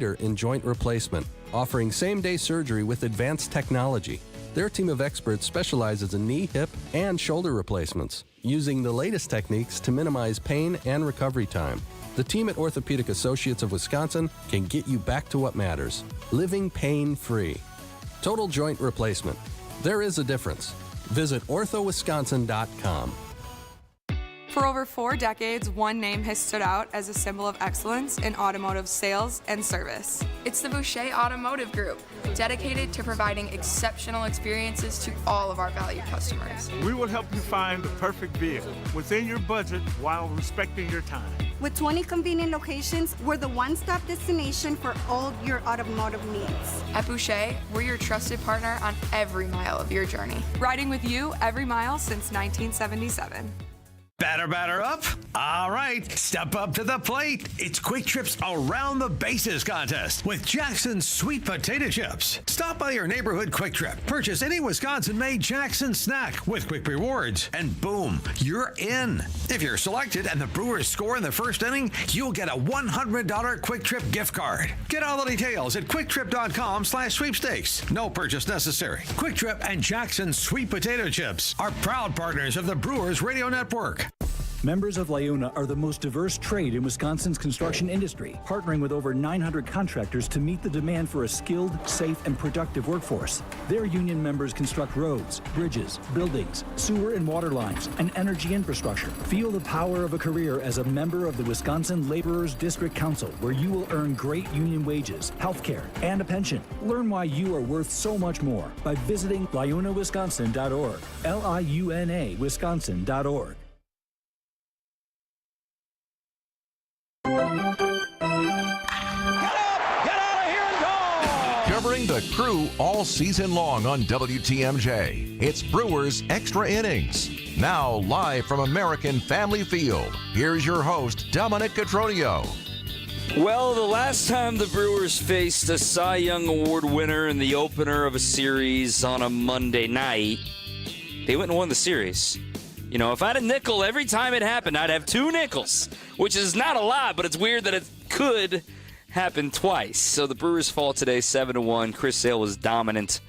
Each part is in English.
leader in joint replacement, offering same-day surgery with advanced technology. Their team of experts specializes in knee, hip, and shoulder replacements, using the latest techniques to minimize pain and recovery time. The team at Orthopedic Associates of Wisconsin can get you back to what matters, living pain-free. Total joint replacement. There is a difference. Visit orthowisconsin.com. For over 4 decades, one name has stood out as a symbol of excellence in automotive sales and service. It's the Boucher Automotive Group, dedicated to providing exceptional experiences to all of our valued customers. We will help you find the perfect vehicle within your budget while respecting your time. With 20 convenient locations, we're the one-stop destination for all your automotive needs. At Boucher, we're your trusted partner on every mile of your journey. Riding with you every mile since 1977. Batter up? All right, step up to the plate. It's Quick Trip's Around the Bases contest with Jackson's Sweet Potato Chips. Stop by your neighborhood Quick Trip, purchase any Wisconsin-made Jackson snack with Quick Rewards, and boom, you're in. If you're selected and the Brewers score in the first inning, you'll get a $100 Quick Trip gift card. Get all the details at QuickTrip.com/sweepstakes. No purchase necessary. Quick Trip and Jackson's Sweet Potato Chips are proud partners of the Brewers Radio Network. Members of LIUNA are the most diverse trade in Wisconsin's construction industry, partnering with over 900 contractors to meet the demand for a skilled, safe, and productive workforce. Their union members construct roads, bridges, buildings, sewer and water lines, and energy infrastructure. Feel the power of a career as a member of the Wisconsin Laborers District Council, where you will earn great union wages, health care, and a pension. Learn why you are worth so much more by visiting liunawisconsin.org. LIUNA Wisconsin.org. Covering the Crew all season long on WTMJ, it's Brewers Extra Innings. Now live from American Family Field, here's your host, Dominic Cotroneo. Well, the last time the Brewers faced a Cy Young Award winner in the opener of a series on a Monday night, they went and won the series. You know, if I had a nickel every time it happened, I'd have 2 nickels, which is not a lot, but it's weird that it could happen twice. So the Brewers fall today 7-1. Chris Sale was dominant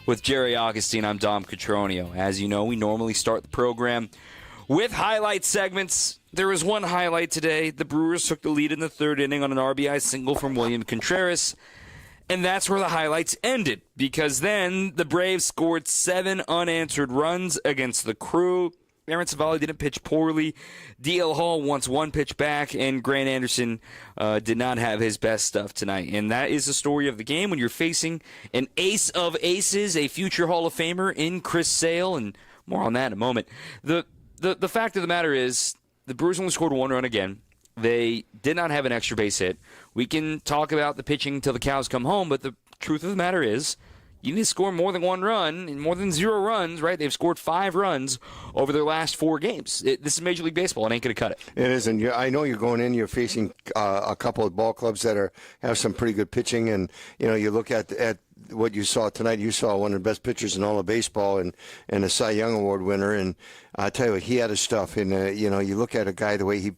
with Jerry Augustine. I'm Dom Cotroneo. As you know, we normally start the program with highlight segments. There was one highlight today. The Brewers took the lead in the 3rd inning on an RBI single from William Contreras. And that's where the highlights ended, because then the Braves scored 7 unanswered runs against the Crew. Aaron Civale didn't pitch poorly. D.L. Hall wants 1 pitch back, and Grant Anderson did not have his best stuff tonight. And that is the story of the game when you're facing an ace of aces, a future Hall of Famer in Chris Sale, and more on that in a moment. The fact of the matter is the Brewers only scored 1 run again. They did not have an extra base hit. We can talk about the pitching till the cows come home, but the truth of the matter is you need to score more than 1 run and more than 0 runs, right? They've scored 5 runs over their last 4 games. This is Major League Baseball. It ain't going to cut it. It isn't. I know you're going in. You're facing a couple of ball clubs that have some pretty good pitching, and you look at what you saw tonight. You saw one of the best pitchers in all of baseball, and a Cy Young Award winner. And I tell you what, he had his stuff. And you look at a guy, the way he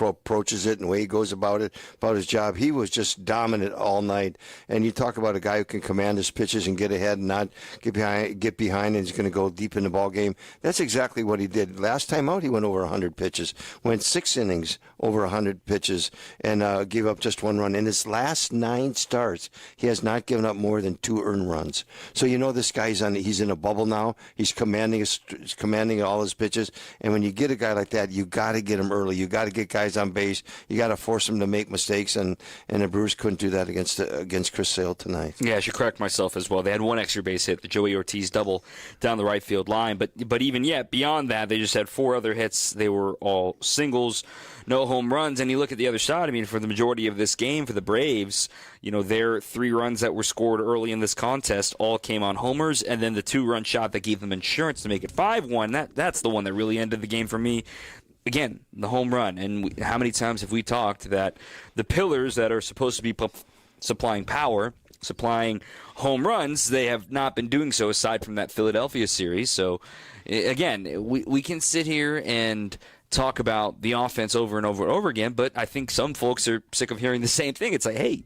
approaches it and the way he goes about his job. He was just dominant all night. And you talk about a guy who can command his pitches and get ahead and not get behind, and he's going to go deep in the ball game. That's exactly what he did. Last time out, he went over 100 pitches, went 6 innings over 100 pitches, and gave up just 1 run. In his last 9 starts, he has not given up more than 2 earned runs. So this guy's he's in a bubble now. He's commanding all his pitches. And when you get a guy like that, you got to get him early. You got to get guys on base. You got to force them to make mistakes. And the Brewers couldn't do that against Chris Sale tonight. Yeah, I should correct myself as well. They had 1 extra base hit, the Joey Ortiz double down the right field line. But even yet, beyond that, they just had 4 other hits. They were all singles, no home runs. And you look at the other side, I mean, for the majority of this game for the Braves, their 3 runs that were scored early in this contest all came on homers, and then the 2-run shot that gave them insurance to make it 5-1, that's the one that really ended the game for me. Again, the home run. And how many times have we talked that the pillars that are supposed to be supplying power, supplying home runs, they have not been doing so aside from that Philadelphia series. So, again, we can sit here and talk about the offense over and over and over again, but I think some folks are sick of hearing the same thing. It's like, hey,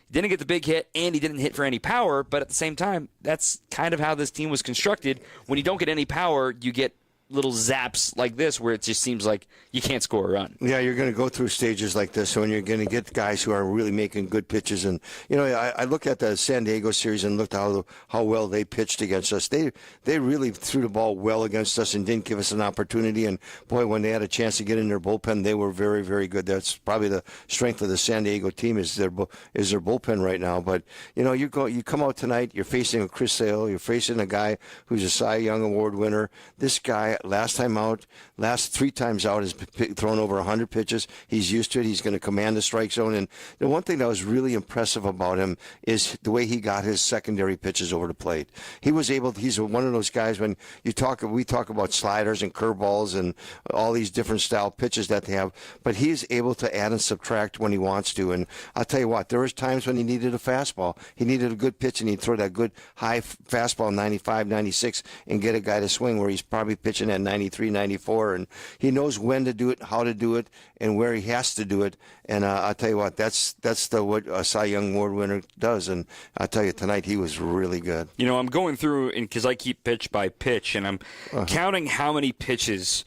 He didn't get the big hit, and he didn't hit for any power, but at the same time, that's kind of how this team was constructed. When you don't get any power, you get little zaps like this where it just seems like you can't score a run. Yeah, you're going to go through stages like this, so when you're going to get guys who are really making good pitches. And, I look at the San Diego series and looked how well they pitched against us. They really threw the ball well against us and didn't give us an opportunity. And, boy, when they had a chance to get in their bullpen, they were very, very good. That's probably the strength of the San Diego team is their bullpen right now. But, you come out tonight, you're facing a Chris Sale, you're facing a guy who's a Cy Young Award winner. This guy, last 3 times out, has thrown over 100 pitches. He's used to it. He's going to command the strike zone. And the one thing that was really impressive about him is the way he got his secondary pitches over the plate. He's one of those guys when we talk about sliders and curveballs and all these different style pitches that they have, but he's able to add and subtract when he wants to. And I'll tell you what, there was times when he needed a fastball. He needed a good pitch, and he'd throw that good high fastball, 95, 96, and get a guy to swing where he's probably pitching at 93, 94, and he knows when to do it, how to do it, and where he has to do it. And I'll tell you what, that's what a Cy Young Award winner does. And I'll tell you, tonight he was really good. I'm going through, because I keep pitch by pitch, and I'm counting how many pitches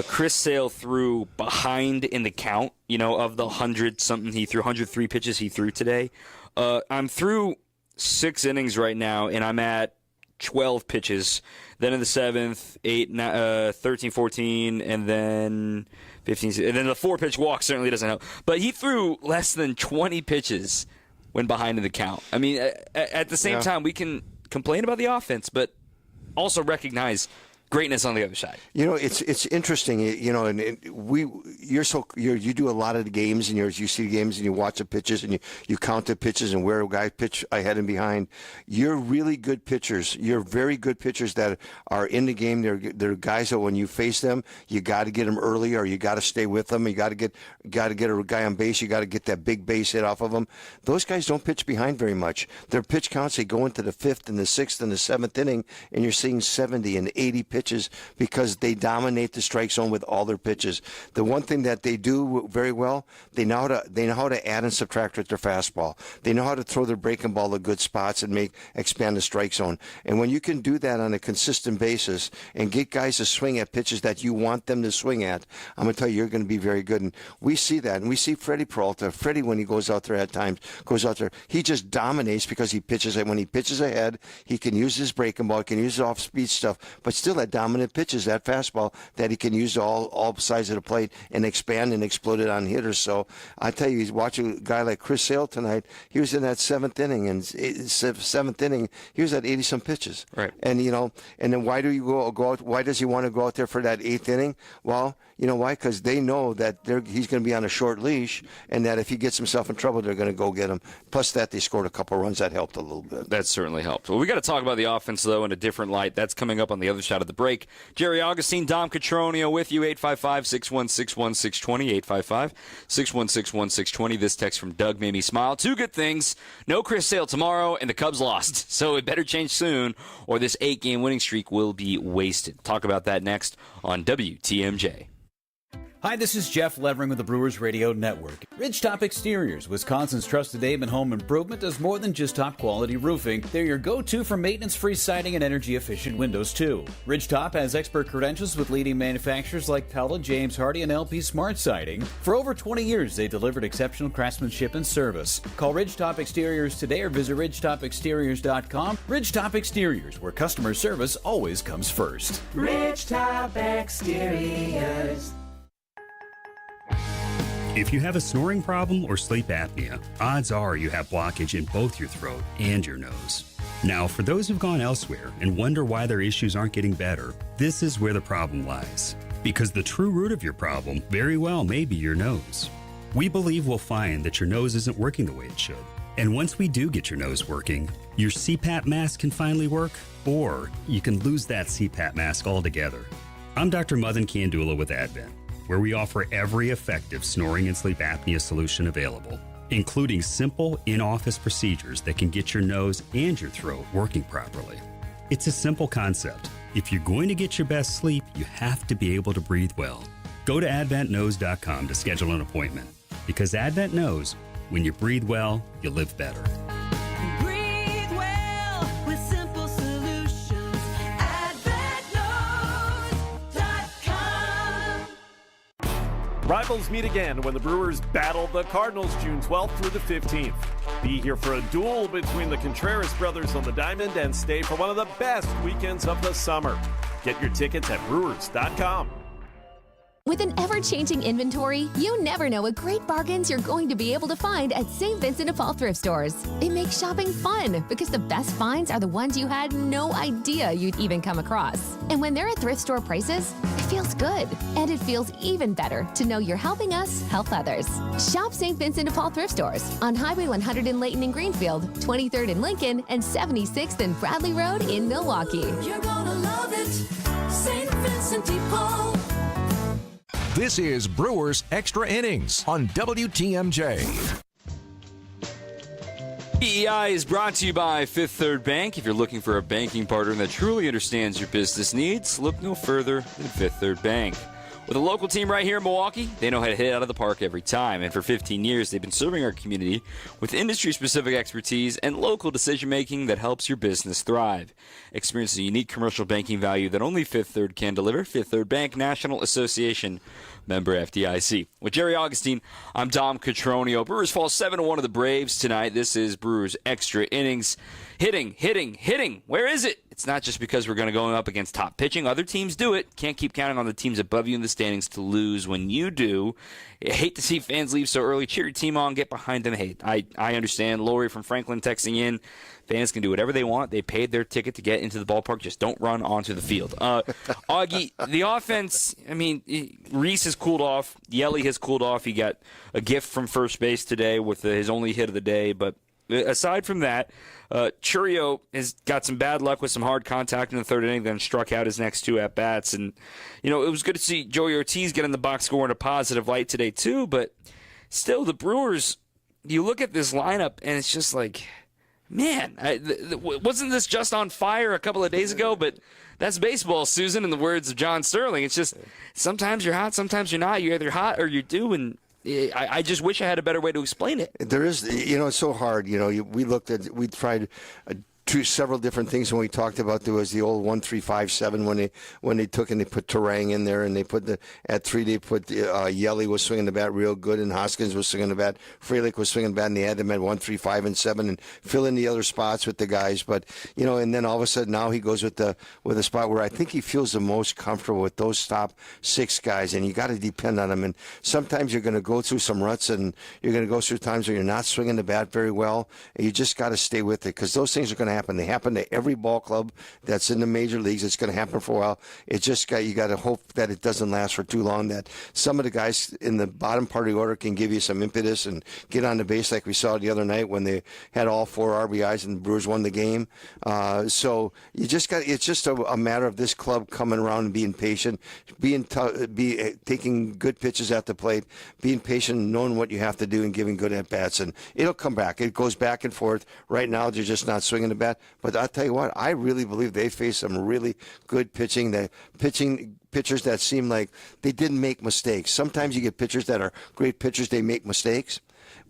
Chris Sale threw behind in the count, of the 100-something he threw, 103 pitches he threw today. I'm through 6 innings right now, and I'm at 12 pitches. Then in the 7th, 13, 14, and then 15. And then the 4-pitch walk certainly doesn't help. But he threw less than 20 pitches when behind in the count. I mean, at the same time, we can complain about the offense, but also recognize greatness on the other side. It's interesting. And you do a lot of the games, and you see the games, and you watch the pitches, and you count the pitches and where a guy pitch ahead and behind. You're really good pitchers. You're very good pitchers that are in the game. They're guys that when you face them, you got to get them early, or you got to stay with them. You got to get a guy on base. You got to get that big base hit off of them. Those guys don't pitch behind very much. Their pitch counts, they go into the 5th and the 6th and the 7th inning, and you're seeing 70 and 80 pitches because they dominate the strike zone with all their pitches. The one thing that they do very well, they know how to add and subtract with their fastball. They know how to throw their breaking ball to good spots and expand the strike zone. And when you can do that on a consistent basis and get guys to swing at pitches that you want them to swing at, I'm going to tell you, you're going to be very good. And we see that. And we see Freddie Peralta. Freddie, when he goes out there at times, he just dominates because he pitches. When he pitches ahead, he can use his breaking ball, he can use his off-speed stuff, but still that dominant pitches, that fastball that he can use all sides of the plate and expand and explode it on hitters. So I tell you, he's watching a guy like Chris Sale tonight. He was in that 7th inning, and 7th inning, he was at 80-some pitches. Right. And and then why do you go out? Why does he want to go out there for that 8th inning? Well, you know why? Because they know that he's going to be on a short leash, and that if he gets himself in trouble, they're going to go get him. Plus that they scored a couple runs. That helped a little bit. That certainly helped. Well, we got to talk about the offense, though, in a different light. That's coming up on the other side of the break. Jerry Augustine, Dom Cotroneo with you, 855-616-1620, 855-616-1620. This text from Doug made me smile. 2 good things. No Chris Sale tomorrow, and the Cubs lost. So it better change soon, or this 8-game winning streak will be wasted. Talk about that next on WTMJ. Hi, this is Jeff Levering with the Brewers Radio Network. Ridgetop Exteriors, Wisconsin's trusted name in home improvement, does more than just top-quality roofing. They're your go-to for maintenance-free siding and energy-efficient windows, too. Ridgetop has expert credentials with leading manufacturers like Pella, James Hardie, and LP Smart Siding. For over 20 years, they delivered exceptional craftsmanship and service. Call Ridgetop Exteriors today or visit ridgetopexteriors.com. Ridgetop Exteriors, where customer service always comes first. Ridgetop Exteriors. If you have a snoring problem or sleep apnea, odds are you have blockage in both your throat and your nose. Now, for those who've gone elsewhere and wonder why their issues aren't getting better, this is where the problem lies. Because the true root of your problem very well may be your nose. We believe we'll find that your nose isn't working the way it should. And once we do get your nose working, your CPAP mask can finally work, or you can lose that CPAP mask altogether. I'm Dr. Mothan Kandula with Advent, where we offer every effective snoring and sleep apnea solution available, including simple in-office procedures that can get your nose and your throat working properly. It's a simple concept. If you're going to get your best sleep, you have to be able to breathe well. Go to adventknose.com to schedule an appointment, because Advent knows When you breathe well, you live better. Breathe well with simple solutions at vetnose.com. Rivals meet again when the Brewers battle the Cardinals June 12th through the 15th. Be here for a duel between the Contreras brothers on the diamond and stay for one of the best weekends of the summer. Get your tickets at brewers.com. With an ever-changing inventory, you never know what great bargains you're going to be able to find at St. Vincent de Paul thrift stores. It makes shopping fun because the best finds are the ones you had no idea you'd even come across. And when they're at thrift store prices, it feels good. And it feels even better to know you're helping us help others. Shop St. Vincent de Paul thrift stores on Highway 100 in Layton and Greenfield, 23rd in Lincoln, and 76th and Bradley Road in Milwaukee. You're gonna love it, St. Vincent de Paul. This is Brewers Extra Innings on WTMJ. EEI is brought to you by Fifth Third Bank. If you're looking for a banking partner that truly understands your business needs, look no further than Fifth Third Bank. With a local team right here in Milwaukee, they know how to hit it out of the park every time. And for 15 years, they've been serving our community with industry-specific expertise and local decision-making that helps your business thrive. Experience the unique commercial banking value that only Fifth Third can deliver. Fifth Third Bank, National Association, member FDIC. With Jerry Augustine, I'm Dom Cotroneo. Brewers fall 7-1 to the Braves tonight. This is Brewers Extra Innings. Hitting. Where is it? It's not just because we're going to go up against top pitching. Other teams do it. Can't keep counting on the teams above you in the standings to lose when you do. I hate to see fans leave so early. Cheer your team on. Get behind them. Hey, I understand. Lori from Franklin texting in. Fans can do whatever they want. They paid their ticket to get into the ballpark. Just don't run onto the field. Augie, the offense, I mean, Reese has cooled off. Yelly has cooled off. He got a gift from first base today with his only hit of the day. But aside from that, Churio has got some bad luck with some hard contact in the third inning, then struck out his next two at-bats. And, it was good to see Joey Ortiz get in the box score in a positive light today, too. But still, the Brewers, you look at this lineup, and it's just like, man, wasn't this just on fire a couple of days ago? But that's baseball, Susan, in the words of John Sterling. It's just sometimes you're hot, sometimes you're not. You're either hot or you do, and I just wish I had a better way to explain it. There is, it's so hard. We tried several different things when we talked about. There was the old 1-3-5-7 when they took and they put Terang in there, and they put at 3 they put Yelly was swinging the bat real good, and Hoskins was swinging the bat. Frelick was swinging the bat, and they had them at 1, 3, 5, and 7, and fill in the other spots with the guys. But and then all of a sudden now he goes with a spot where I think he feels the most comfortable with those top 6 guys, and you got to depend on them. And sometimes you're going to go through some ruts, and you're going to go through times where you're not swinging the bat very well, and you just got to stay with it because those things are going to happen. They happen to every ball club that's in the major leagues. It's going to happen for a while. It just you got to hope that it doesn't last for too long, that some of the guys in the bottom part of the order can give you some impetus and get on the base like we saw the other night when they had all 4 RBIs and the Brewers won the game. So you just got. It's just a matter of this club coming around and being patient, taking good pitches at the plate, being patient, knowing what you have to do, and giving good at bats, and it'll come back. It goes back and forth. Right now, they're just not swinging the bat. But I'll tell you what, I really believe they face some really good pitching. Pitchers that seem like they didn't make mistakes. Sometimes you get pitchers that are great pitchers, they make mistakes.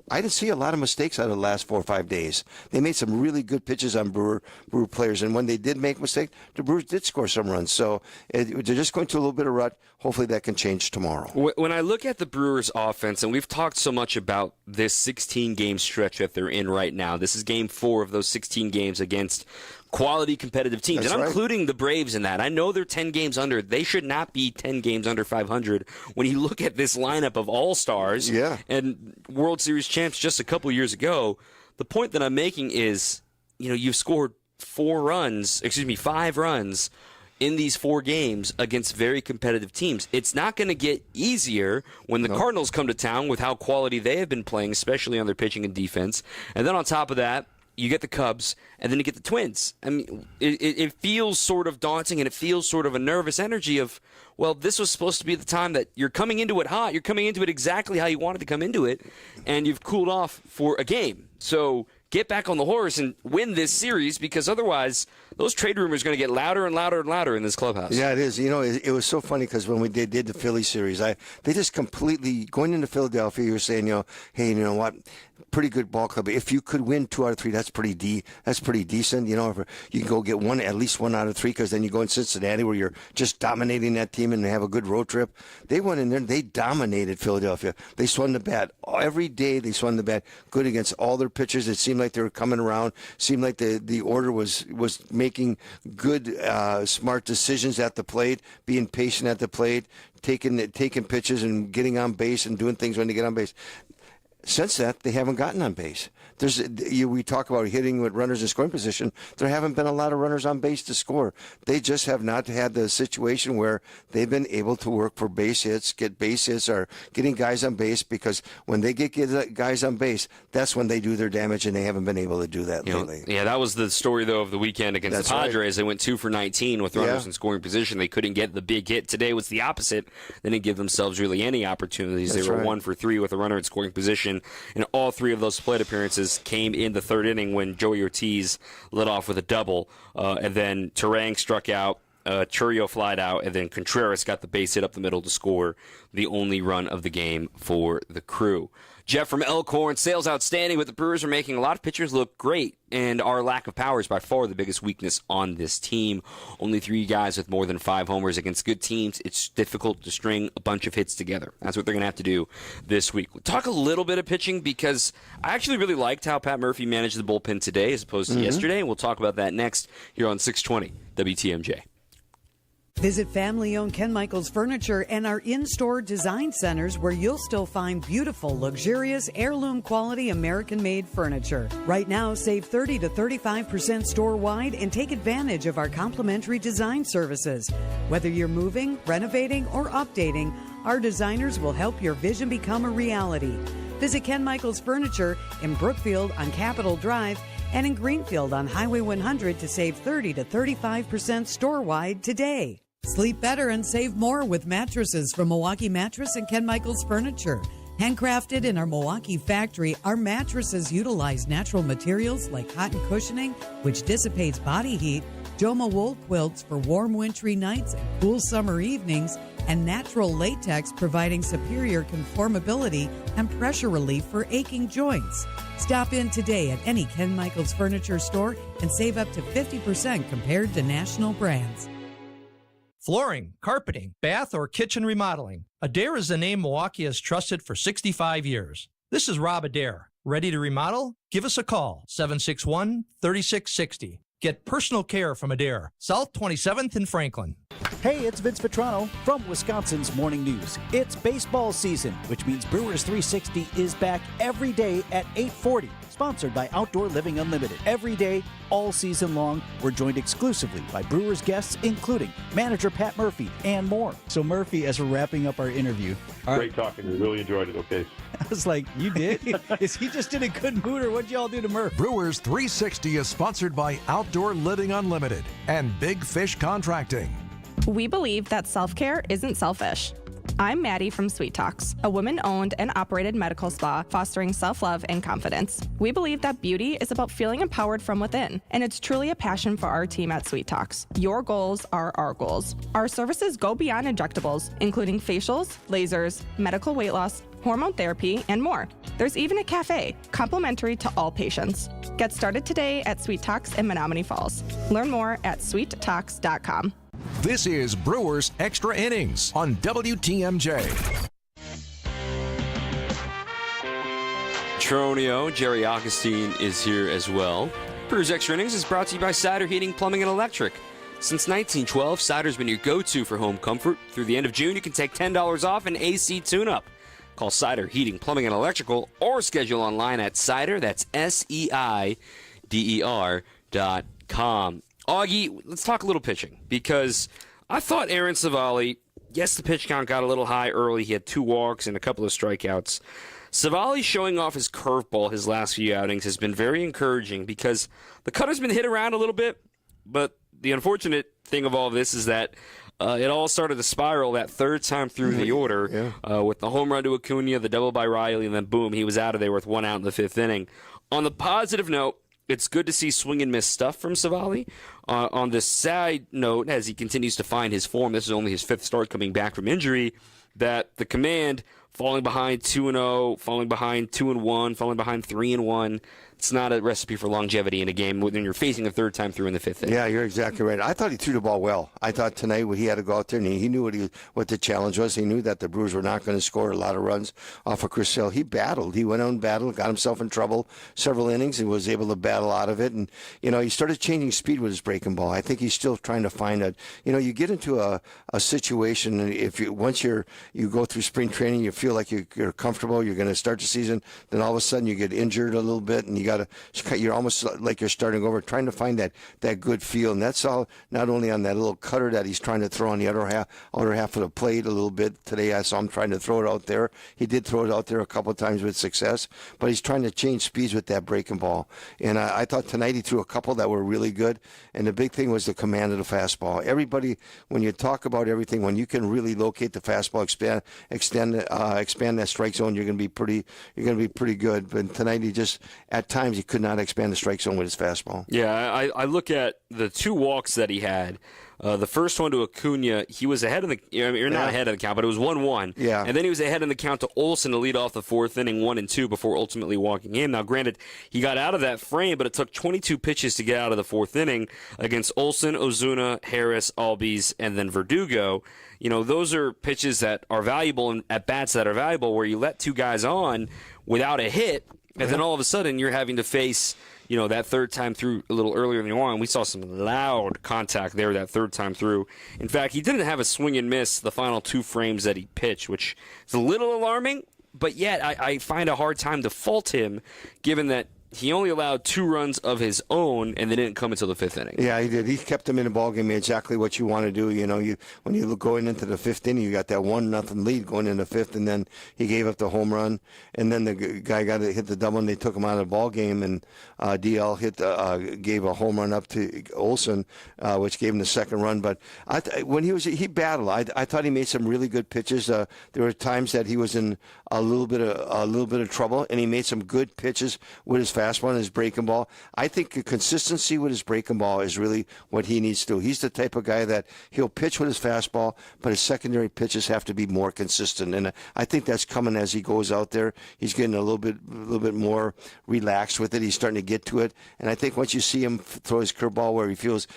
I didn't see a lot of mistakes out of the last 4 or 5 days. They made some really good pitches on Brewer players, and when they did make mistakes, the Brewers did score some runs. So they're just going to a little bit of rut. Hopefully that can change tomorrow. When I look at the Brewers' offense, and we've talked so much about this 16-game stretch that they're in right now, this is Game 4 of those 16 games against quality competitive teams. That's and I'm right. including the Braves in that. I know they're 10 games under. They should not be 10 games under 500. When you look at this lineup of all-stars and World Series champs just a couple years ago, the point that I'm making is, you've scored 5 runs in these 4 games against very competitive teams. It's not going to get easier when the Cardinals come to town with how quality they have been playing, especially on their pitching and defense. And then on top of that, you get the Cubs, and then you get the Twins. I mean, it feels sort of daunting, and it feels sort of a nervous energy of, well, this was supposed to be the time that you're coming into it hot. You're coming into it exactly how you wanted to come into it, and you've cooled off for a game. So get back on the horse and win this series, because otherwise those trade rumors are going to get louder and louder and louder in this clubhouse. Yeah, it is. It was so funny because when we did the Philly series, they just completely, going into Philadelphia, you were saying, hey, you know what? Pretty good ball club. If you could win 2 out of 3, that's pretty decent. If you can go get at least 1 out of 3, because then you go in Cincinnati where you're just dominating that team and have a good road trip. They went in there and they dominated Philadelphia. They swung the bat every day. They swung the bat good against all their pitchers. It seemed like they were coming around. Seemed like the order was making good, smart decisions at the plate, being patient at the plate, taking pitches and getting on base and doing things when they get on base. Since that, they haven't gotten on base. We talk about hitting with runners in scoring position. There haven't been a lot of runners on base to score. They just have not had the situation where they've been able to work for base hits, get base hits, or getting guys on base, because when they get guys on base, that's when they do their damage, and they haven't been able to do that lately. Yeah, that was the story, though, of the weekend against the Padres. Right. They went 2 for 19 with runners in scoring position. They couldn't get the big hit. Today was the opposite. They didn't give themselves really any opportunities. They were 1 for 3 with a runner in scoring position, and all 3 of those plate appearances came in the 3rd inning when Joey Ortiz led off with a double, and then Terang struck out, Churio flied out, and then Contreras got the base hit up the middle to score the only run of the game for the Crew. Jeff from Elkhorn, sales outstanding, but the Brewers are making a lot of pitchers look great, and our lack of power is by far the biggest weakness on this team. Only 3 guys with more than 5 homers against good teams. It's difficult to string a bunch of hits together. That's what they're going to have to do this week. We'll talk a little bit of pitching, because I actually really liked how Pat Murphy managed the bullpen today as opposed to yesterday, and we'll talk about that next here on 620 WTMJ. Visit family-owned Ken Michaels Furniture and our in-store design centers, where you'll still find beautiful, luxurious, heirloom-quality American-made furniture. Right now, save 30 to 35% store-wide and take advantage of our complimentary design services. Whether you're moving, renovating, or updating, our designers will help your vision become a reality. Visit Ken Michaels Furniture in Brookfield on Capitol Drive and in Greenfield on Highway 100 to save 30 to 35% store-wide today. Sleep better and save more with mattresses from Milwaukee Mattress and Ken Michaels Furniture. Handcrafted in our Milwaukee factory, our mattresses utilize natural materials like cotton cushioning, which dissipates body heat, Joma wool quilts for warm wintry nights and cool summer evenings, and natural latex providing superior conformability and pressure relief for aching joints. Stop in today at any Ken Michaels Furniture store and save up to 50% compared to national brands. Flooring, carpeting, bath, or kitchen remodeling. Adair is the name Milwaukee has trusted for 65 years. This is Rob Adair. Ready to remodel? Give us a call, 761-3660. Get personal care from Adair, South 27th in Franklin. Hey, it's Vince Vitrano from Wisconsin's Morning News. It's baseball season, which means Brewers 360 is back every day at 8:40. Sponsored by Outdoor Living Unlimited. Every day, all season long, we're joined exclusively by Brewers guests, including manager Pat Murphy and more. So Murphy, as we're wrapping up our interview. Great talking to you. Really enjoyed it, okay? I was like, you did? Is he just in a good mood, or what'd y'all do to Murph? Brewers 360 is sponsored by Outdoor Living Unlimited and Big Fish Contracting. We believe that self-care isn't selfish. I'm Maddie from Sweet Talks, a women-owned and operated medical spa fostering self-love and confidence. We believe that beauty is about feeling empowered from within, and it's truly a passion for our team at Sweet Talks. Your goals are our goals. Our services go beyond injectables, including facials, lasers, medical weight loss, hormone therapy, and more. There's even a cafe, complimentary to all patients. Get started today at Sweet Talks in Menominee Falls. Learn more at sweettalks.com. This is Brewers Extra Innings on WTMJ. Cotroneo, Jerry Augustine is here as well. Brewers Extra Innings is brought to you by Cider Heating, Plumbing, and Electric. Since 1912, Cider's been your go-to for home comfort. Through the end of June, you can take $10 off an AC tune-up. Call Cider Heating, Plumbing, and Electrical, or schedule online at Cider, that's SEIDER.com. Augie, let's talk a little pitching, because I thought Aaron Civale, yes, the pitch count got a little high early. He had 2 walks and a couple of strikeouts. Civale showing off his curveball his last few outings has been very encouraging, because the cutter's been hit around a little bit, but the unfortunate thing of all of this is that it all started to spiral that 3rd time through the order with the home run to Acuna, the double by Riley, and then boom, he was out of there with 1 out in the 5th inning. On the positive note, it's good to see swing and miss stuff from Savali. On the side note, as he continues to find his form, this is only his 5th start coming back from injury, that the command falling behind 2-0, falling behind 2-1, falling behind 3-1. It's not a recipe for longevity in a game when you're facing a third time through in the 5th inning. Yeah, you're exactly right. I thought he threw the ball well. I thought tonight he had to go out there, and he knew what the challenge was. He knew that the Brewers were not going to score a lot of runs off of Chris Sale. He battled. He went out and battled, got himself in trouble several innings, and was able to battle out of it. And, he started changing speed with his breaking ball. I think he's still trying to find a, you get into a situation, once you go through spring training, you feel like you're comfortable, you're going to start the season, then all of a sudden you get injured a little bit, and you're almost like you're starting over, trying to find that good feel. And that's all not only on that little cutter that he's trying to throw on the outer half of the plate a little bit. Today I saw him trying to throw it out there. He did throw it out there a couple of times with success, but he's trying to change speeds with that breaking ball. And I thought tonight he threw a couple that were really good. And the big thing was the command of the fastball. Everybody, when you talk about everything, when you can really locate the fastball, expand that strike zone, you're going to be pretty good. But tonight at times he could not expand the strike zone with his fastball. Yeah, I look at the 2 walks that he had. The first one to Acuna, he was ahead of the. You're not ahead of the count, but it was 1-1. Yeah. And then he was ahead in the count to Olsen to lead off the 4th inning, 1-2, before ultimately walking in. Now, granted, he got out of that frame, but it took 22 pitches to get out of the 4th inning against Olsen, Ozuna, Harris, Albies, and then Verdugo. Those are pitches that are valuable and at bats that are valuable, where you let 2 guys on without a hit, and then all of a sudden you're having to face that third time through a little earlier in the on. We saw some loud contact there that third time through. In fact, he didn't have a swing and miss the final 2 frames that he pitched, which is a little alarming, but yet I find a hard time to fault him, given that he only allowed 2 runs of his own, and they didn't come until the 5th inning. Yeah, he did. He kept them in the ballgame. Exactly what you want to do. When you look going into the 5th inning, you got that 1-0 lead going into the 5th, and then he gave up the home run, and then the guy got to hit the double, and they took him out of the ballgame, and DL gave a home run up to Olsen, which gave him the 2nd run. But when he battled, I thought he made some really good pitches. There were times that he was in a little bit of trouble, and he made some good pitches with his fastball and his breaking ball. I think consistency with his breaking ball is really what he needs to do. He's the type of guy that he'll pitch with his fastball, but his secondary pitches have to be more consistent. And I think that's coming as he goes out there. He's getting a little bit more relaxed with it. He's starting to get to it. And I think once you see him throw his curveball where he feels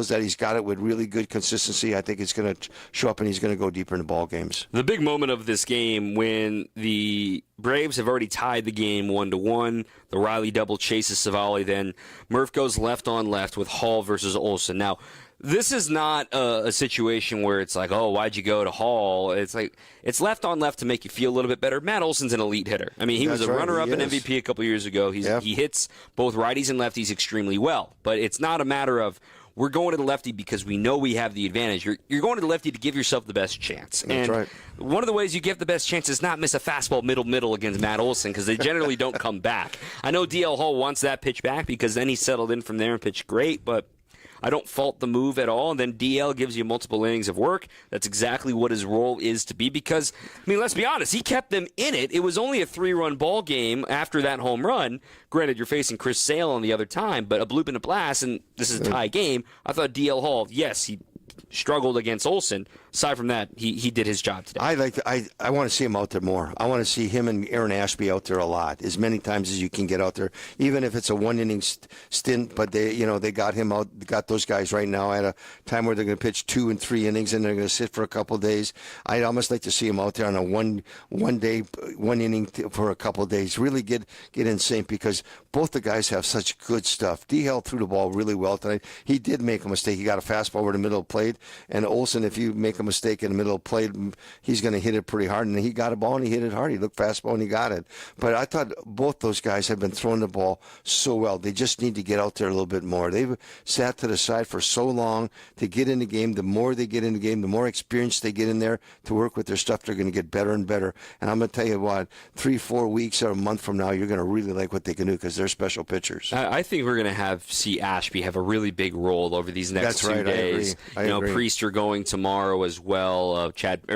that he's got it with really good consistency, I think it's going to show up and he's going to go deeper in the ball games. The big moment of this game when the Braves have already tied the game 1-1. The Riley double chases Savali. Then Murph goes left on left with Hall versus Olsen. Now, this is not a situation where it's like, oh, why'd you go to Hall? It's like it's left on left to make you feel a little bit better. Matt Olson's an elite hitter. I mean, he was a runner-up in MVP a couple years ago. He hits both righties and lefties extremely well. But it's not a matter of we're going to the lefty because we know we have the advantage. You're going to the lefty to give yourself the best chance. That's right. One of the ways you get the best chance is not miss a fastball middle against Matt Olson, because they generally don't come back. I know DL Hall wants that pitch back because then he settled in from there and pitched great, but I don't fault the move at all. And then DL gives you multiple innings of work. That's exactly what his role is to be because, I mean, let's be honest, he kept them in it. It was only a 3-run ball game after that home run. Granted, you're facing Chris Sale on the other time, but a bloop and a blast, and this is a tie game. I thought DL Hall, yes, he struggled against Olsen. Aside from that, he did his job today. I want to see him out there more. I want to see him and Aaron Ashby out there a lot, as many times as you can get out there, even if it's a 1-inning stint. But they got him out, got those guys right now at a time where they're going to pitch 2 and 3 innings and they're going to sit for a couple of days. I'd almost like to see him out there on a one inning for a couple of days. Really get in sync because both the guys have such good stuff. DL threw the ball really well tonight. He did make a mistake. He got a fastball over the middle of the plate, and Olsen, if you make a mistake in the middle of the plate, he's going to hit it pretty hard, and he got a ball and he hit it hard. He looked fastball and he got it. But I thought both those guys have been throwing the ball so well. They just need to get out there a little bit more. They've sat to the side for so long to get in the game. The more they get in the game, the more experience they get in there to work with their stuff, they're going to get better and better. And I'm going to tell you what, 3-4 weeks or a month from now, you're going to really like what they can do because they're special pitchers. I think we're going to see Ashby have a really big role over these next 2 days. I agree. Priester going tomorrow as well. Chad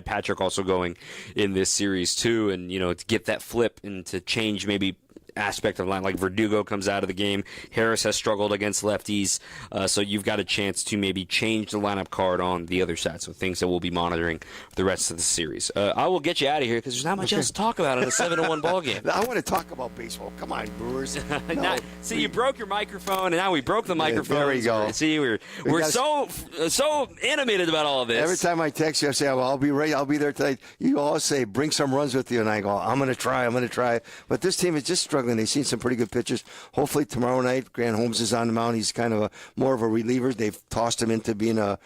Patrick also going in this series too, and to get that flip and to change maybe aspect of the line. Like Verdugo comes out of the game. Harris has struggled against lefties. So you've got a chance to maybe change the lineup card on the other side. So things that we'll be monitoring the rest of the series. I will get you out of here because there's not much else to talk about in a 7-1 ball game. I want to talk about baseball. Come on, Brewers. No. See, you broke your microphone, and now we broke the microphone. There we go. See, we're so animated about all of this. Every time I text you, I say, well, I'll be ready. I'll be there tonight. You always say, bring some runs with you. And I go, I'm going to try. But this team is just struggling. They've seen some pretty good pitchers. Hopefully tomorrow night, Grant Holmes is on the mound. He's kind of more of a reliever. They've tossed him into being a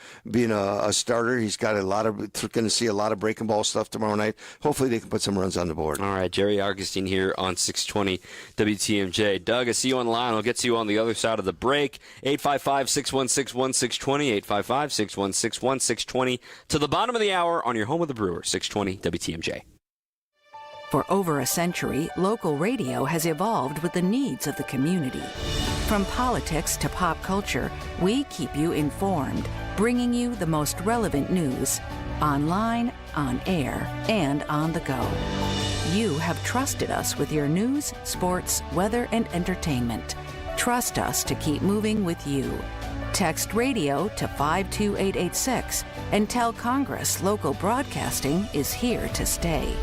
starter. He's got going to see a lot of breaking ball stuff tomorrow night. Hopefully they can put some runs on the board. All right, Jerry Augustine here on 620 WTMJ. Doug, I see you on the line. I'll get to you on the other side of the break. 855-616-1620, 855-616-1620. To the bottom of the hour on your home of the Brewers, 620 WTMJ. For over a century, local radio has evolved with the needs of the community. From politics to pop culture, we keep you informed, bringing you the most relevant news, online, on air, and on the go. You have trusted us with your news, sports, weather, and entertainment. Trust us to keep moving with you. Text radio to 52886 and tell Congress local broadcasting is here to stay.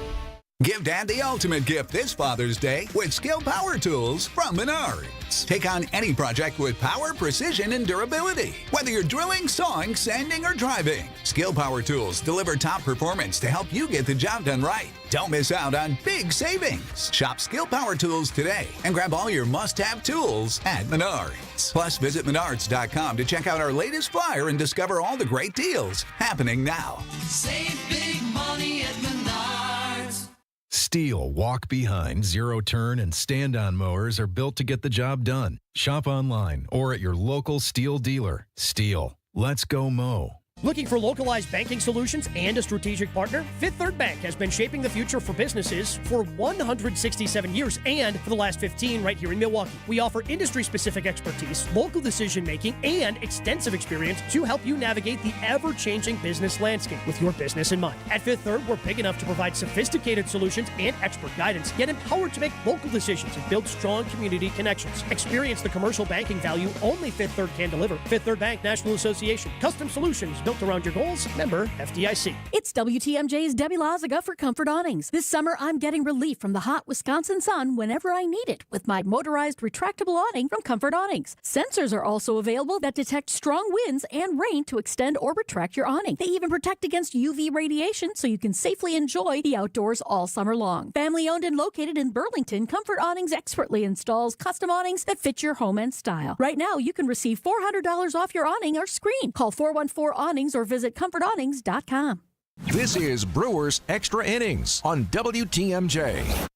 Give Dad the ultimate gift this Father's Day with Skill Power Tools from Menards. Take on any project with power, precision, and durability. Whether you're drilling, sawing, sanding, or driving, Skill Power Tools deliver top performance to help you get the job done right. Don't miss out on big savings. Shop Skill Power Tools today and grab all your must-have tools at Menards. Plus, visit Menards.com to check out our latest flyer and discover all the great deals happening now. Save big money at Menards. Steel walk behind, zero turn, and stand on mowers are built to get the job done. Shop online or at your local Steel dealer. Steel, let's go mow. Looking for localized banking solutions and a strategic partner? Fifth Third Bank has been shaping the future for businesses for 167 years and for the last 15 right here in Milwaukee. We offer industry-specific expertise, local decision-making, and extensive experience to help you navigate the ever-changing business landscape with your business in mind. At Fifth Third, we're big enough to provide sophisticated solutions and expert guidance, yet empowered to make local decisions and build strong community connections. Experience the commercial banking value only Fifth Third can deliver. Fifth Third Bank National Association. Custom solutions built around your goals. Member FDIC. It's WTMJ's Debbie Lazaga for Comfort Awnings. This summer, I'm getting relief from the hot Wisconsin sun whenever I need it with my motorized retractable awning from Comfort Awnings. Sensors are also available that detect strong winds and rain to extend or retract your awning. They even protect against UV radiation so you can safely enjoy the outdoors all summer long. Family owned and located in Burlington, Comfort Awnings expertly installs custom awnings that fit your home and style. Right now, you can receive $400 off your awning or screen. Call 414-AWNINGS or visit comfortawnings.com. This is Brewers Extra Innings on WTMJ.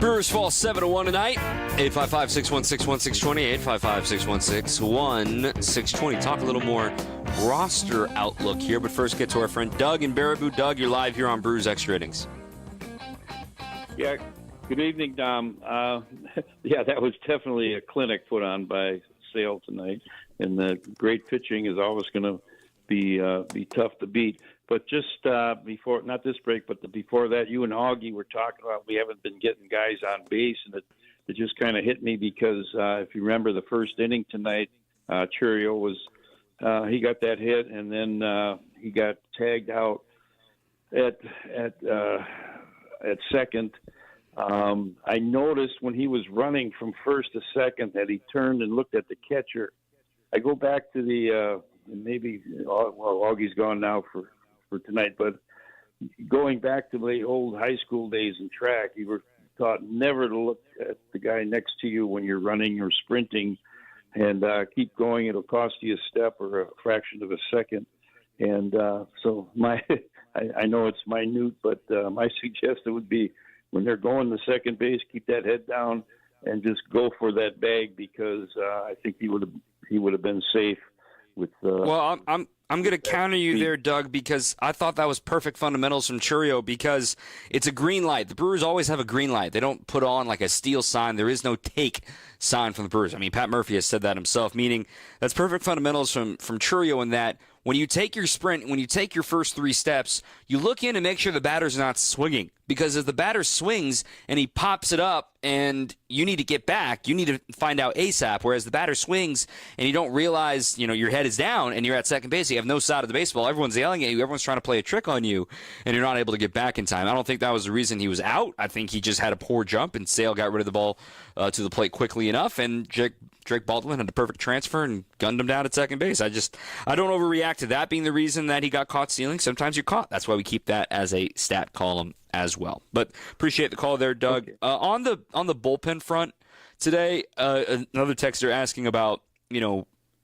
Brewers fall 7-1 tonight. 855-616-1620, 855-616-1620. Talk a little more roster outlook here, but first get to our friend Doug in Baraboo. Doug, you're live here on Brewers Extra Innings. Yeah, good evening, Dom. Yeah, that was definitely a clinic put on by Sale tonight, and the great pitching is always going to be tough to beat. But just before, not this break, but before that, you and Augie were talking about we haven't been getting guys on base, and it just kind of hit me because if you remember the first inning tonight, Churio was he got that hit, and then he got tagged out at second. I noticed when he was running from first to second that he turned and looked at the catcher. I go back to the maybe Augie's gone now for tonight, but going back to the old high school days in track, you were taught never to look at the guy next to you when you're running or sprinting, and keep going. It'll cost you a step or a fraction of a second. And so I know it's minute, but my suggestion would be when they're going to second base, keep that head down and just go for that bag, because I think he would have been safe with. Well, I'm going to counter you there, Doug, because I thought that was perfect fundamentals from Churio, because it's a green light. The Brewers always have a green light. They don't put on like a steal sign. There is no take sign from the Brewers. I mean, Pat Murphy has said that himself, meaning that's perfect fundamentals from Churio in that when you take your sprint, when you take your first three steps, you look in and make sure the batter's not swinging. Because if the batter swings and he pops it up and you need to get back, you need to find out ASAP. Whereas the batter swings and you don't realize, your head is down and you're at second base, you have no side of the baseball, everyone's yelling at you, everyone's trying to play a trick on you, and you're not able to get back in time. I don't think that was the reason he was out. I think he just had a poor jump, and Sale got rid of the ball to the plate quickly enough, and Drake Baldwin had a perfect transfer and gunned him down at second base. I don't overreact to that being the reason that he got caught stealing. Sometimes you're caught. That's why we keep that as a stat column as well. But appreciate the call there, Doug. Okay. On the bullpen front today, another texter asking about,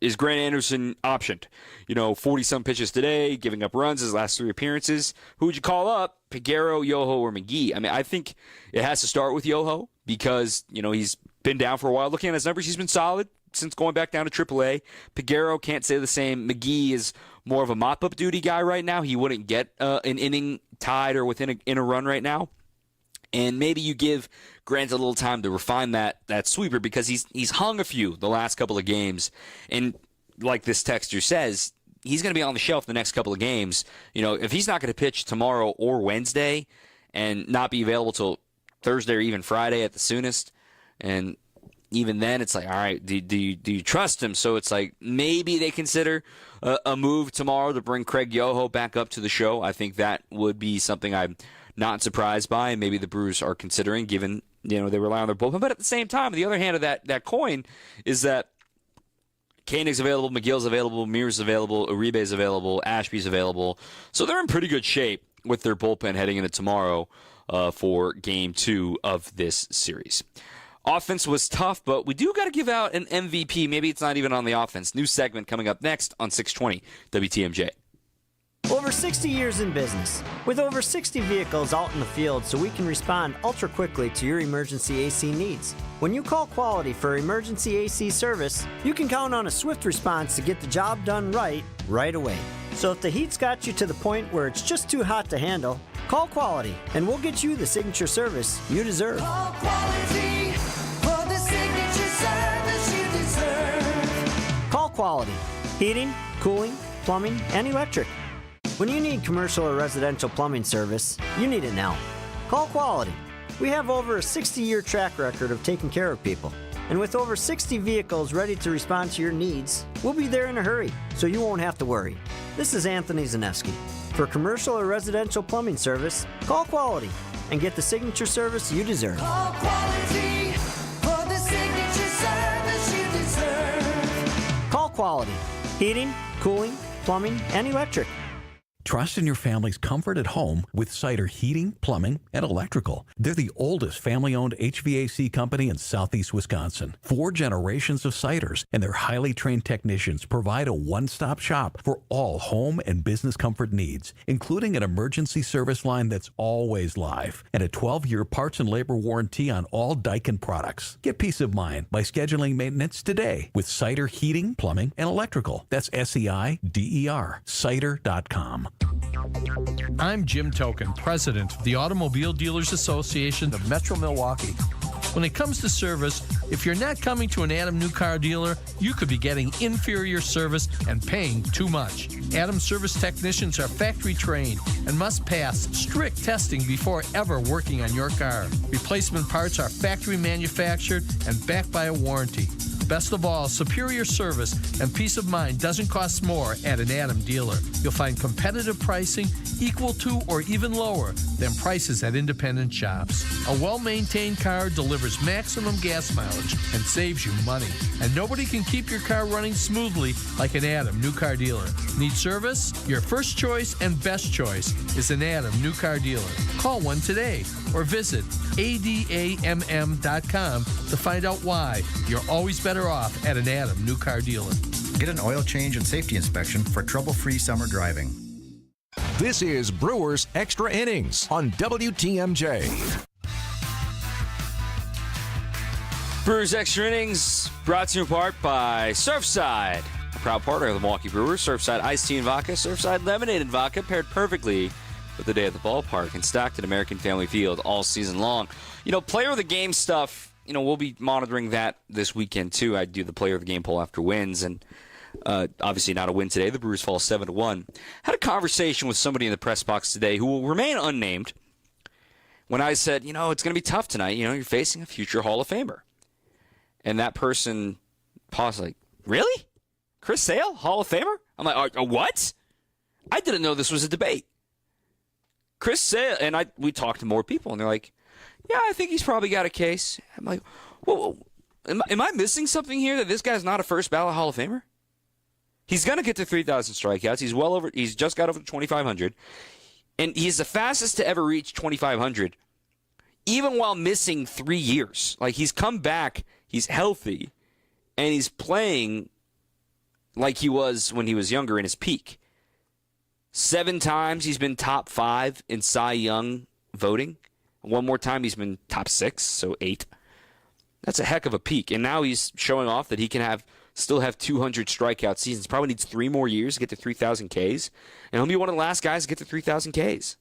is Grant Anderson optioned? 40-some pitches today, giving up runs his last 3 appearances. Who would you call up? Peguero, Yoho, or McGee? I mean, I think it has to start with Yoho because, he's been down for a while. Looking at his numbers, he's been solid since going back down to AAA. Peguero, can't say the same. McGee is more of a mop-up duty guy right now. He wouldn't get an inning tied or within a run right now. And maybe you give Grant a little time to refine that sweeper because he's hung a few the last couple of games. And like this texter says, he's going to be on the shelf the next couple of games. If he's not going to pitch tomorrow or Wednesday and not be available till Thursday or even Friday at the soonest, and even then it's like, all right, do you trust him? So it's like maybe they consider a move tomorrow to bring Craig Yoho back up to the show. I think that would be something I'm not surprised by, and maybe the Brewers are considering, given they rely on their bullpen. But at the same time, the other hand of that coin is that Koenig's available, McGill's available, Mears available, Uribe's available, Ashby's available. So they're in pretty good shape with their bullpen heading into tomorrow for Game 2 of this series. Offense was tough, but we do got to give out an MVP. Maybe it's not even on the offense. New segment coming up next on 620 WTMJ. Over 60 years in business, with over 60 vehicles out in the field so we can respond ultra quickly to your emergency AC needs. When you call Quality for emergency AC service, you can count on a swift response to get the job done right away. So if the heat's got you to the point where it's just too hot to handle, call Quality and we'll get you the signature service you deserve. Call Quality for the signature service you deserve. Call Quality. Heating, cooling, plumbing, and electric. When you need commercial or residential plumbing service, you need it now. Call Quality. We have over a 60-year track record of taking care of people. And with over 60 vehicles ready to respond to your needs, we'll be there in a hurry, so you won't have to worry. This is Anthony Zaneski. For commercial or residential plumbing service, call Quality and get the signature service you deserve. Call Quality for the signature service you deserve. Call Quality. Heating, cooling, plumbing, and electric. Trust in your family's comfort at home with Cider Heating, Plumbing, and Electrical. They're the oldest family-owned HVAC company in southeast Wisconsin. 4 generations of Ciders, and their highly trained technicians provide a one-stop shop for all home and business comfort needs, including an emergency service line that's always live and a 12-year parts and labor warranty on all Daikin products. Get peace of mind by scheduling maintenance today with Cider Heating, Plumbing, and Electrical. That's SEIDER, cider.com. I'm Jim Token, president of the Automobile Dealers Association of Metro Milwaukee. When it comes to service, if you're not coming to an Adam New Car dealer, you could be getting inferior service and paying too much. Adam service technicians are factory trained and must pass strict testing before ever working on your car. Replacement parts are factory manufactured and backed by a warranty. Best of all, superior service and peace of mind doesn't cost more at an Adam dealer. You'll find competitive pricing equal to or even lower than prices at independent shops. A well-maintained car delivers maximum gas mileage and saves you money. And nobody can keep your car running smoothly like an Adam New Car dealer. Need service? Your first choice and best choice is an Adam New Car dealer. Call one today or visit ADAMM.com to find out why you're always better off at an Adam New Car dealer. Get an oil change and safety inspection for trouble-free summer driving. This is Brewers Extra Innings on WTMJ. Brewers Extra Innings brought to you in part by Surfside, a proud partner of the Milwaukee Brewers. Surfside iced tea and vodka, Surfside lemonade and vodka paired perfectly with the day at the ballpark and stacked at American Family Field all season long. Player of the game stuff, we'll be monitoring that this weekend too. I do the player of the game poll after wins, and obviously not a win today. The Brewers fall 7-1. Had a conversation with somebody in the press box today who will remain unnamed, when I said, it's going to be tough tonight. You're facing a future Hall of Famer. And that person paused like, really? Chris Sale, Hall of Famer? I'm like, what? I didn't know this was a debate. Chris Sale, and we talked to more people, and they're like, yeah, I think he's probably got a case. I'm like, whoa, am I missing something here that this guy's not a first ballot Hall of Famer? He's going to get to 3,000 strikeouts. He's just got over 2,500. And he's the fastest to ever reach 2,500, even while missing 3 years. Like, he's come back, he's healthy, and he's playing like he was when he was younger in his peak. 7 times he's been top 5 in Cy Young voting. One more time he's been top 6, so 8. That's a heck of a peak. And now he's showing off that he can still have 200 strikeout seasons. Probably needs 3 more years to get to 3,000 Ks. And he'll be one of the last guys to get to 3,000 Ks.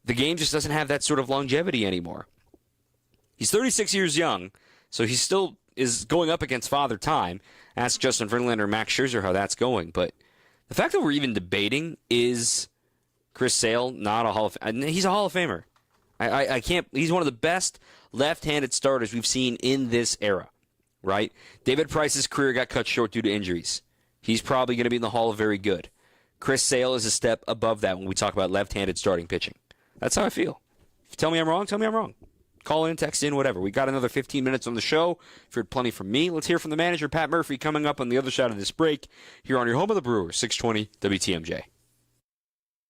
The game just doesn't have that sort of longevity anymore. He's 36 years young, so he still is going up against Father Time. Ask Justin Verlander or Max Scherzer how that's going. But the fact that we're even debating is Chris Sale not a Hall of Famer. He's a Hall of Famer. I can't. He's one of the best left-handed starters we've seen in this era, right? David Price's career got cut short due to injuries. He's probably going to be in the Hall of Very Good. Chris Sale is a step above that when we talk about left-handed starting pitching. That's how I feel. If you tell me I'm wrong, tell me I'm wrong. Call in, text in, whatever. We got another 15 minutes on the show. You've heard plenty from me. Let's hear from the manager, Pat Murphy, coming up on the other side of this break here on your home of the Brewers, 620 WTMJ.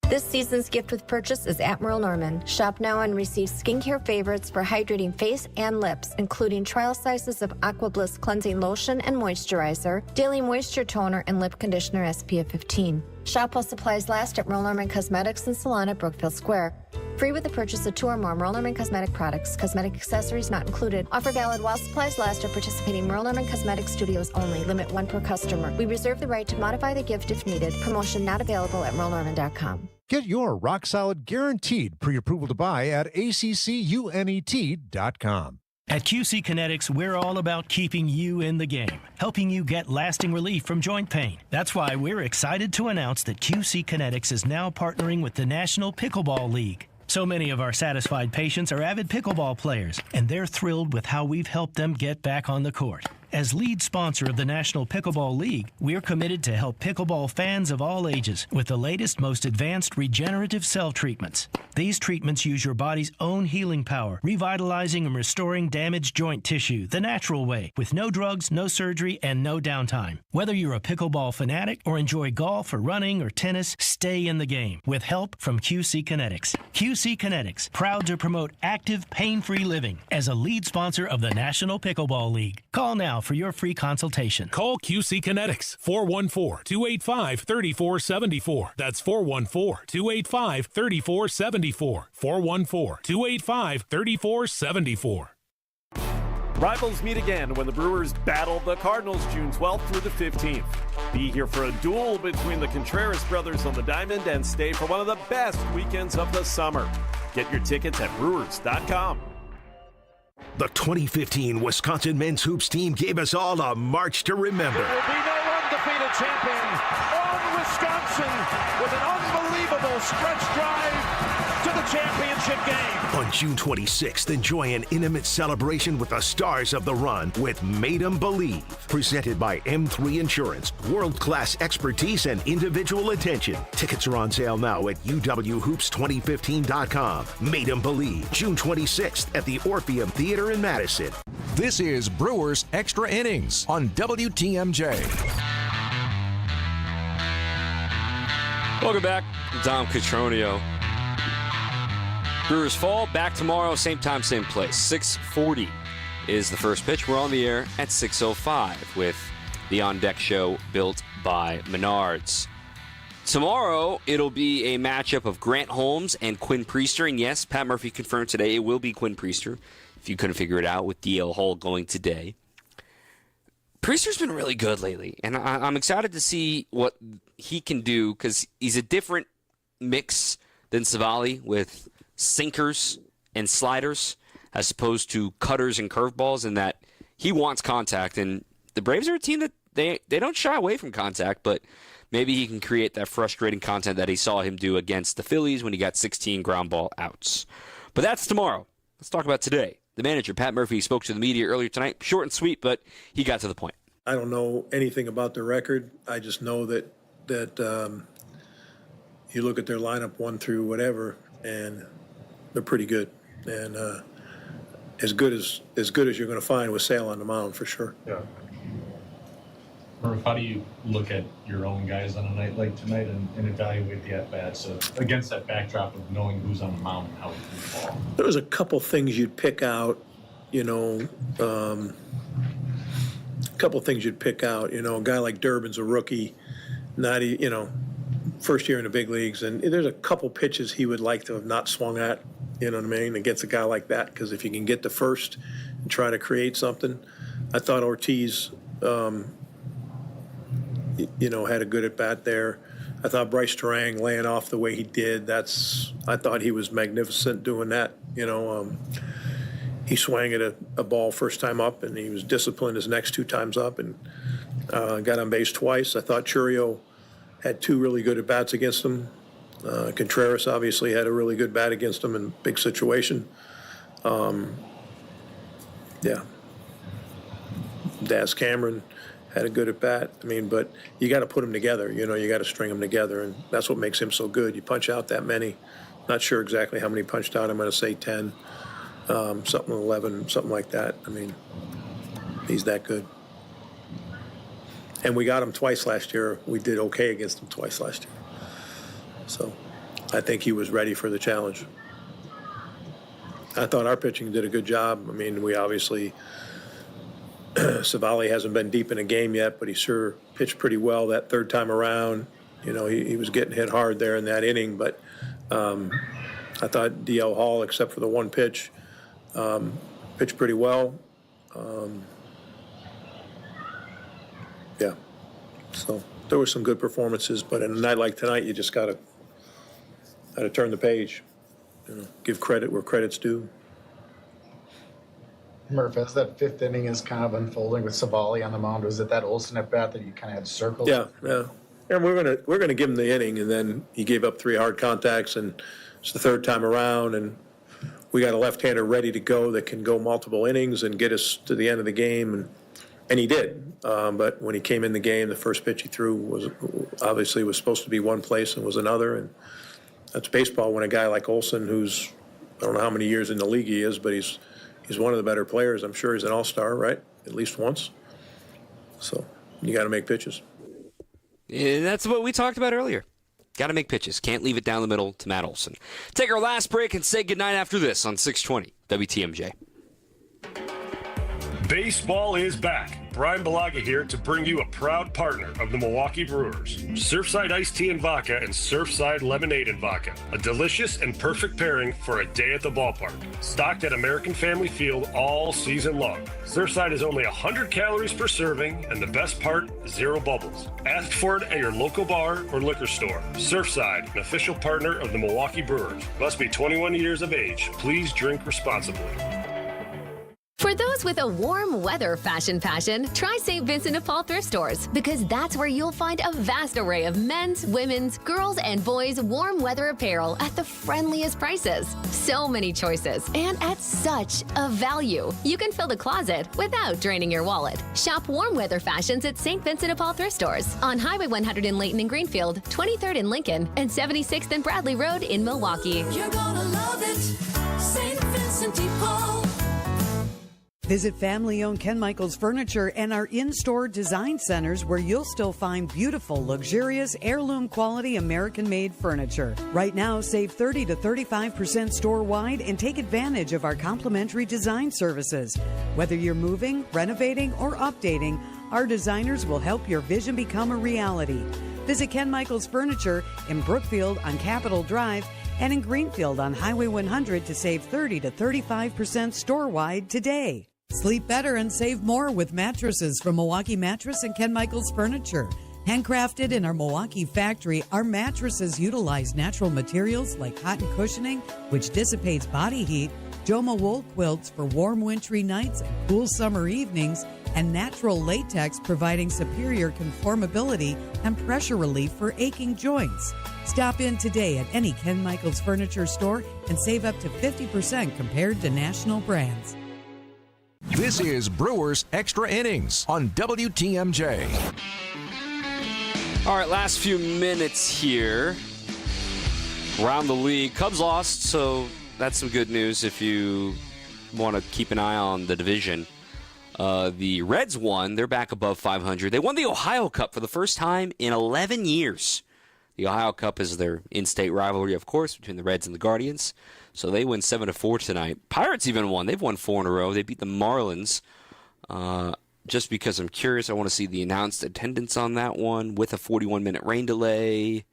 This season's gift with purchase is at Merle Norman. Shop now and receive skincare favorites for hydrating face and lips, including trial sizes of Aqua Bliss cleansing lotion and moisturizer, daily moisture toner, and lip conditioner SPF 15. Shop while supplies last at Merle Norman Cosmetics and Salon at Brookfield Square. Free with the purchase of 2 or more Merle Norman cosmetic products. Cosmetic accessories not included. Offer valid while supplies last at participating Merle Norman Cosmetic Studios only. Limit 1 per customer. We reserve the right to modify the gift if needed. Promotion not available at merlenorman.com. Get your rock-solid guaranteed pre-approval to buy at accunet.com. At QC Kinetics, we're all about keeping you in the game, helping you get lasting relief from joint pain. That's why we're excited to announce that QC Kinetics is now partnering with the National Pickleball League. So many of our satisfied patients are avid pickleball players, and they're thrilled with how we've helped them get back on the court. As lead sponsor of the National Pickleball League, we're committed to help pickleball fans of all ages with the latest, most advanced regenerative cell treatments. These treatments use your body's own healing power, revitalizing and restoring damaged joint tissue the natural way, with no drugs, no surgery, and no downtime. Whether you're a pickleball fanatic or enjoy golf or running or tennis, stay in the game with help from QC Kinetics. QC Kinetics, proud to promote active, pain-free living as a lead sponsor of the National Pickleball League. Call now for your free consultation. Call QC Kinetics, 414-285-3474. That's 414-285-3474. 414-285-3474. Rivals meet again when the Brewers battle the Cardinals June 12th through the 15th. Be here for a duel between the Contreras brothers on the diamond and stay for one of the best weekends of the summer. Get your tickets at Brewers.com. The 2015 Wisconsin men's hoops team gave us all a march to remember. There will be no undefeated champion on Wisconsin with an unbelievable stretch drive to the championship game. On June 26th, enjoy an intimate celebration with the stars of the run with Made 'em Believe. Presented by M3 Insurance. World-class expertise and individual attention. Tickets are on sale now at uwhoops2015.com. Made 'em Believe, June 26th at the Orpheum Theater in Madison. This is Brewers Extra Innings on WTMJ. Welcome back. Dom Cotroneo. Brewers fall back tomorrow, same time, same place. 6:40 is the first pitch. We're on the air at 6:05 with the On Deck Show built by Menards. Tomorrow, it'll be a matchup of Grant Holmes and Quinn Priester. And yes, Pat Murphy confirmed today it will be Quinn Priester, if you couldn't figure it out, with DL Hall going today. Priester's been really good lately, and I'm excited to see what he can do because he's a different mix than Savali with sinkers and sliders as opposed to cutters and curveballs, in that he wants contact. And the Braves are a team that they don't shy away from contact, but maybe he can create that frustrating content that he saw him do against the Phillies when he got 16 ground ball outs. But that's tomorrow. Let's talk about today. The manager, Pat Murphy, spoke to the media earlier tonight. Short and sweet, but he got to the point. I don't know anything about the record. I just know that you look at their lineup 1 through whatever, and they're pretty good. And as good as you're going to find with Sale on the mound, for sure. Yeah. Murph, how do you look at your own guys on a night like tonight and evaluate the at-bats against that backdrop of knowing who's on the mound and how it can fall? There was a couple things you'd pick out, a couple things you'd pick out. A guy like Durbin's a rookie, first year in the big leagues, and there's a couple pitches he would like to have not swung at, you know what I mean, against a guy like that, because if you can get to first and try to create something. I thought Ortiz had a good at-bat there. I thought Bryce Terang laying off the way he did, I thought he was magnificent doing that. He swung at a ball first time up, and he was disciplined his next 2 times up and got on base twice. I thought Churio had 2 really good at-bats against him. Contreras obviously had a really good bat against him in a big situation. Daz Cameron had a good at-bat. But you got to put them together. You got to string them together, and that's what makes him so good. You punch out that many. Not sure exactly how many punched out. I'm going to say 10, something 11, something like that. He's that good. And we got him twice last year. We did okay against him twice last year. So I think he was ready for the challenge. I thought our pitching did a good job. We obviously Savali hasn't been deep in a game yet, but he sure pitched pretty well that third time around. He was getting hit hard there in that inning, but I thought DL Hall, except for the one pitch, pitched pretty well. So there were some good performances, but in a night like tonight, you just got to turn the page, give credit where credit's due. Murph, as that 5th inning is kind of unfolding with Savali on the mound, was it that Olsen at bat that you kind of had circled? Yeah. And we're gonna give him the inning, and then he gave up 3 hard contacts, and it's the 3rd time around, and we got a left-hander ready to go that can go multiple innings and get us to the end of the game, and he did. But when he came in the game, the first pitch he threw was supposed to be one place and was another, and that's baseball when a guy like Olsen, who's I don't know how many years in the league he is, but he's one of the better players. I'm sure he's an all-star, right? At least once. So you got to make pitches. And that's what we talked about earlier. Got to make pitches. Can't leave it down the middle to Matt Olson. Take our last break and say goodnight after this on 620 WTMJ. Baseball is back. Brian Balaga here to bring you a proud partner of the Milwaukee Brewers. Surfside Iced Tea and Vodka and Surfside Lemonade and Vodka. A delicious and perfect pairing for a day at the ballpark. Stocked at American Family Field all season long. Surfside is only 100 calories per serving, and the best part, 0 bubbles. Ask for it at your local bar or liquor store. Surfside, an official partner of the Milwaukee Brewers. Must be 21 years of age. Please drink responsibly. For those with a warm weather fashion passion, try St. Vincent de Paul thrift stores, because that's where you'll find a vast array of men's, women's, girls, and boys' warm weather apparel at the friendliest prices. So many choices, and at such a value. You can fill the closet without draining your wallet. Shop warm weather fashions at St. Vincent de Paul thrift stores on Highway 100 in Layton and Greenfield, 23rd in Lincoln, and 76th and Bradley Road in Milwaukee. You're gonna love it, St. Vincent de Paul. Visit family-owned Ken Michaels Furniture and our in-store design centers, where you'll still find beautiful, luxurious, heirloom-quality American-made furniture. Right now, save 30 to 35% store-wide and take advantage of our complimentary design services. Whether you're moving, renovating, or updating, our designers will help your vision become a reality. Visit Ken Michaels Furniture in Brookfield on Capitol Drive and in Greenfield on Highway 100 to save 30 to 35% store-wide today. Sleep better and save more with mattresses from Milwaukee Mattress and Ken Michaels Furniture. Handcrafted in our Milwaukee factory, our mattresses utilize natural materials like cotton cushioning, which dissipates body heat, Joma wool quilts for warm wintry nights and cool summer evenings, and natural latex providing superior conformability and pressure relief for aching joints. Stop in today at any Ken Michaels Furniture store and save up to 50% compared to national brands. This is Brewers Extra Innings on WTMJ. All right, last few minutes here. Around the league, Cubs lost, so that's some good news if you want to keep an eye on the division. The Reds won. They're back above 500. They won the Ohio Cup for the first time in 11 years. The Ohio Cup is their in-state rivalry, of course, between the Reds and the Guardians. So they win 7-4 tonight. Pirates even won. They've won 4 in a row. They beat the Marlins. Just because I'm curious, I want to see the announced attendance on that one with a 41-minute rain delay.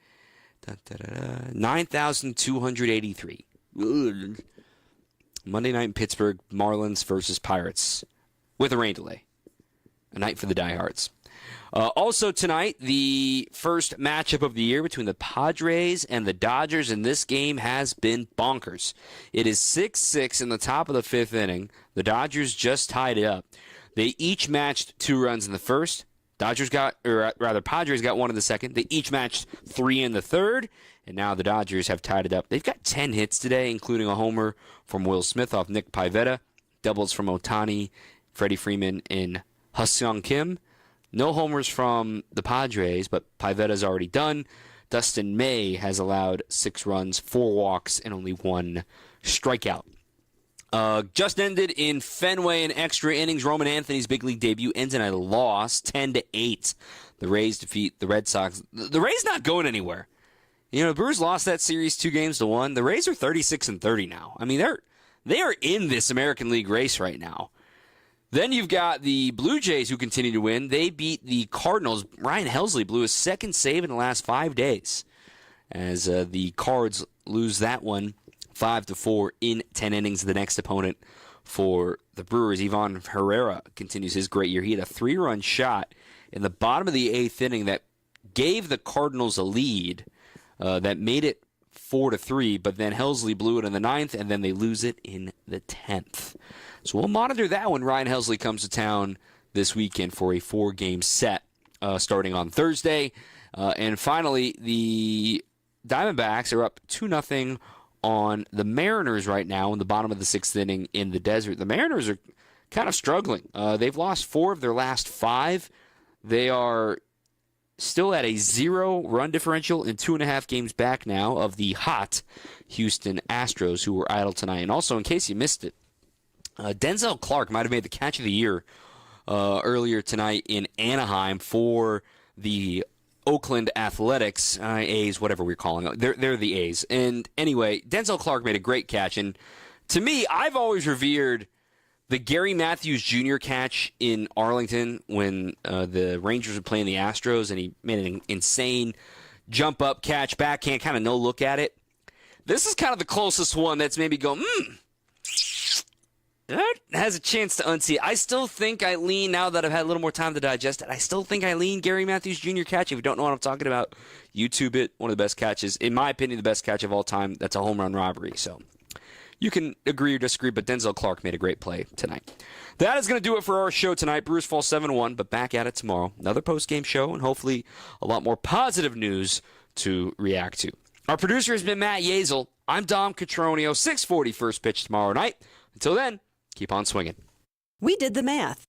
9,283. Monday night in Pittsburgh, Marlins versus Pirates with a rain delay. A night for the diehards. Also tonight, the first matchup of the year between the Padres and the Dodgers, and this game has been bonkers. It is 6-6 in the top of the 5th inning. The Dodgers just tied it up. They each matched 2 runs in the first. Padres got 1 in the second. They each matched 3 in the third, and now the Dodgers have tied it up. They've got 10 hits today, including a homer from Will Smith off Nick Pivetta, doubles from Ohtani, Freddie Freeman, and Ha-Seong Kim. No homers from the Padres, but Pivetta's already done. Dustin May has allowed 6 runs, 4 walks, and only 1 strikeout. Just ended in Fenway in extra innings. Roman Anthony's big league debut ends in a loss, 10-8. The Rays defeat the Red Sox. The Rays not going anywhere. You know, the Brewers lost that series 2-1. The Rays are 36-30 now. I mean, they are in this American League race right now. Then you've got the Blue Jays who continue to win. They beat the Cardinals. Ryan Helsley blew his second save in the last 5 days as the Cards lose that one 5-4 in 10 innings. The next opponent for the Brewers, Ivan Herrera, continues his great year. He had a 3-run shot in the bottom of the 8th inning that gave the Cardinals a lead that made it 4-3, but then Helsley blew it in the 9th, and then they lose it in the 10th. So we'll monitor that when Ryan Helsley comes to town this weekend for a 4-game set starting on Thursday. And finally, the Diamondbacks are up 2-0 on the Mariners right now in the bottom of the 6th inning in the desert. The Mariners are kind of struggling. They've lost 4 of their last 5. They are still at a 0-run differential in 2.5 games back now of the hot Houston Astros, who were idle tonight. And also, in case you missed it, Denzel Clark might have made the catch of the year earlier tonight in Anaheim for the Oakland Athletics, A's, whatever we're calling it. They're the A's. And anyway, Denzel Clark made a great catch. And to me, I've always revered the Gary Matthews Jr. catch in Arlington when the Rangers were playing the Astros, and he made an insane jump-up catch, backhand, kind of no look at it. This is kind of the closest one that's maybe going, that has a chance to unseat. I still think I lean, now that I've had a little more time to digest it, I still think I lean Gary Matthews Jr. catch. If you don't know what I'm talking about, YouTube it. One of the best catches. In my opinion, the best catch of all time. That's a home run robbery. So you can agree or disagree, but Denzel Clark made a great play tonight. That is going to do it for our show tonight. Brewers fall 7-1, but back at it tomorrow. Another post-game show, and hopefully a lot more positive news to react to. Our producer has been Matt Yazel. I'm Dom Cotroneo. 6:40 first pitch tomorrow night. Until then, keep on swinging. We did the math.